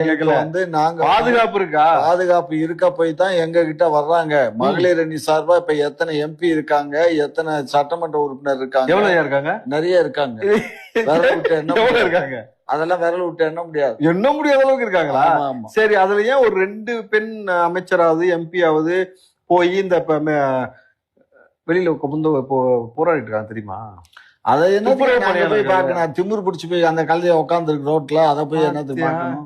வந்து நாங்க பாதுகாப்பு இருக்கா? பாதுகாப்பு இருக்க போய் தான் எங்க கிட்ட வர்றாங்க. மகளிர் அணி சார்பா இப்ப எத்தனை எம்பி இருக்காங்க, எத்தனை சட்டமன்ற உறுப்பினர் இருக்காங்க, எவ்வளவு இருக்காங்க? நிறைய இருக்காங்க. விரல் விட்டு எண்ண எவ்வளவு முடியாது. இருக்காங்க? அதெல்லாம் விரல் விட்டு எண்ண முடியாது. எண்ண முடியாத அளவுக்கு இருக்காங்களா? ஆமா, ஆமா. சரி, அதுல ஏன் ஒரு 2 பெண் அமைச்சராவது எம்பி ஆவது போய் இந்த வெளியில போராடிட்டு இருக்காங்க தெரியுமா? அதை என்ன துப்புரவு நாங்க போய் பணியாளர்கள். பார்க்கணும்? திமிரு பிடிச்சு போய் அந்த கழுதைய உட்கார்ந்து இருக்கு ரோட்ல, அதை போய் என்னது பார்க்கணும்?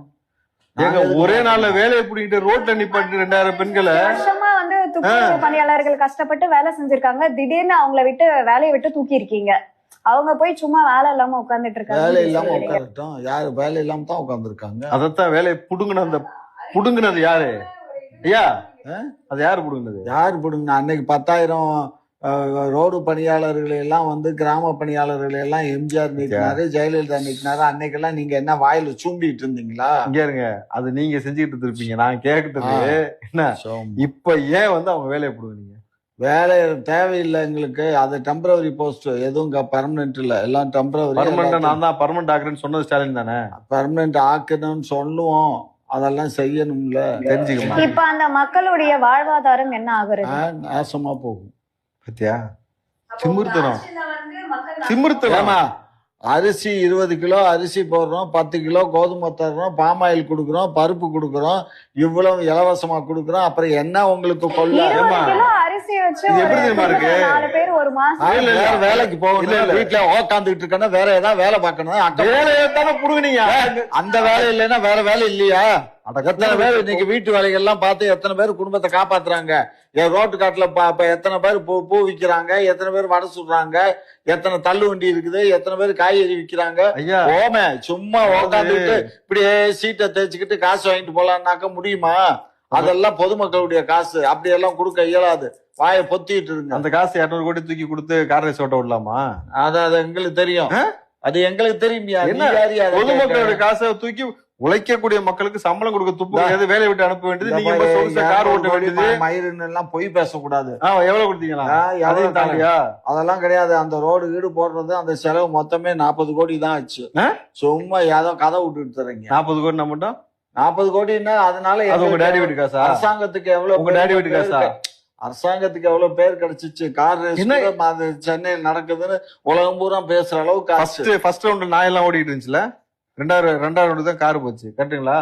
ஏங்க, ஒரே நாள்ல வேலையை பிடிக்கிட்டு ரோட்ல நிப்பாட்டி 2000 பெண்களை வருஷமா வந்து துப்புரவு பணியாளர்கள் கஷ்டப்பட்டு வேலை செஞ்சிருக்காங்க. திடீர்னு அவங்கள விட்டு வேலையை விட்டு தூக்கி இருக்கீங்க. அவங்க போய் சும்மா வேலை இல்லாம உட்கார்ந்துட்டு இருக்காங்க. வேலை இல்லாம உட்காந்துட்டோம். யாரு வேலை இல்லாம தான் உட்கார்ந்து இருக்காங்க. அதத்தான் வேலையை புடுங்கினது யாரு ஐயா? அது யாரு புடுங்கினது? யாரு பிடுங்க? அன்னைக்கு 10,000 ரோடு பணியாளர்களை எல்லாம் வந்து கிராம பணியாளர்களை எல்லாம் எம்ஜிஆர் நீக்கினாரு, ஜெயலலிதா நீக்கினாரு. அன்னைக்கெல்லாம் நீங்க என்ன வாயில சூம்பிட்டு இருந்தீங்களா? இங்க இருங்க, அது நீங்க செஞ்சுக்கிட்டு இருப்பீங்க. நான் கேட்கறது என்ன, இப்ப ஏன் வந்து அவங்க வேலையை புடுங்கினீங்க? வேலை தேவையில்லை எங்களுக்கு. அது டெம்பரவரி போஸ்ட், எதுவும் பர்மனன்ட் இல்ல, எல்லாம் டெம்பரவரி. பர்மனன்ட் நான் தான் பர்மனன்ட் ஆக்குறேன்னு சொன்னது ஸ்டாலின் தானே. பர்மனன்ட் ஆக்கணும்னு சொல்லுவோம், அதெல்லாம் செய்யணும்ல. தெரிஞ்சுக்கணும். இப்ப அந்த மக்களுடைய வாழ்வாதாரம் என்ன ஆகுறது? நாசமா போகும். பத்தியா? திமிர்த்தனம். திமிர்த்தனமா? அரிசி 20 கிலோ அரிசி போடுறோம், 10 கிலோ கோதுமை தர்றோம், பாமாயில் கொடுக்குறோம், பருப்பு கொடுக்குறோம், இவ்வளவு இலவசமா கொடுக்குறோம். அப்புறம் என்ன உங்களுக்கு கொள்ள? 20 கிலோ அரிசி வச்சு இது ஒரு எப்படி தெரியுமா இருக்கு? 4 பேர் ஒரு மாசம் வேற வேலைக்கு போகணும், வீட்டுல உக்காந்துட்டு இருக்கணும், வேற ஏதாவது வேலை பார்க்கணும். வேலையை தானே புடுங்கினீங்க. அந்த வேலை இல்லைன்னா வேற வேலை இல்லையா? எத்தனை பேர் இன்னைக்கு வீட்டு வேலைகள் எல்லாம் பார்த்து எத்தனை பேர் குடும்பத்தை காப்பாத்துறாங்க? என் ரோட்டு காட்டுல எத்தனை பேர் பூ விக்கிறாங்க, எத்தனை பேர் வடை சுடுறாங்க, எத்தனை தள்ளு வண்டி இருக்குது, எத்தனை பேர் காய்கறி விக்கிறாங்க. ஓமே சும்மா உட்காந்துட்டு இப்படியே சீட்டை தேய்ச்சிக்கிட்டு காசு வாங்கிட்டு போலான்னாக்க முடியுமா? அதெல்லாம் பொதுமக்களுடைய காசு, அப்படி எல்லாம் கொடுக்க இயலாது. வாயை பொத்திட்டு இருங்க. அந்த காசு 200 கோடி தூக்கி கொடுத்து கார்ரேஸ் ஓட்ட விடலாமா? அது எங்களுக்கு தெரியும். அது எங்களுக்கு தெரியும். பொதுமக்களுடைய காசை தூக்கி உழைக்கக்கூடிய மக்களுக்கு சம்பளம் கொடுக்க துப்பு கிடையாது. வேலையை விட்டு அனுப்ப வேண்டியது. நீங்க கார் ஓட்ட வேண்டியது. மயிறுன்னு எல்லாம் பொய் பேசக்கூடாது. எவ்வளவு கொடுத்தீங்களா? அதெல்லாம் கிடையாது. அந்த ரோடு வீடு போடுறது அந்த செலவு மொத்தமே 40 கோடி தான் ஆச்சு. சும்மா ஏதோ கதை விட்டுட்டு தரீங்க. 40 கோடி மட்டும் 40 கோடின்னா அதனால உங்க டேடி வீட்டு காசா? அரசாங்கத்துக்கு எவ்வளவு? உங்க டேடி வீட்டு காசா? அரசாங்கத்துக்கு எவ்வளவு பேர் கிடைச்சிச்சு? கார் ரேஸ் சென்னையில் நடக்குதுன்னு உலகம் பூரா பேசுற அளவுக்கு. ஃபர்ஸ்ட் ரவுண்ட் நாயெல்லாம் ஓடிட்டு இருந்துச்சுல, 2வது ரவுண்டு தான் கார் போச்சு. கரெக்டுங்களா?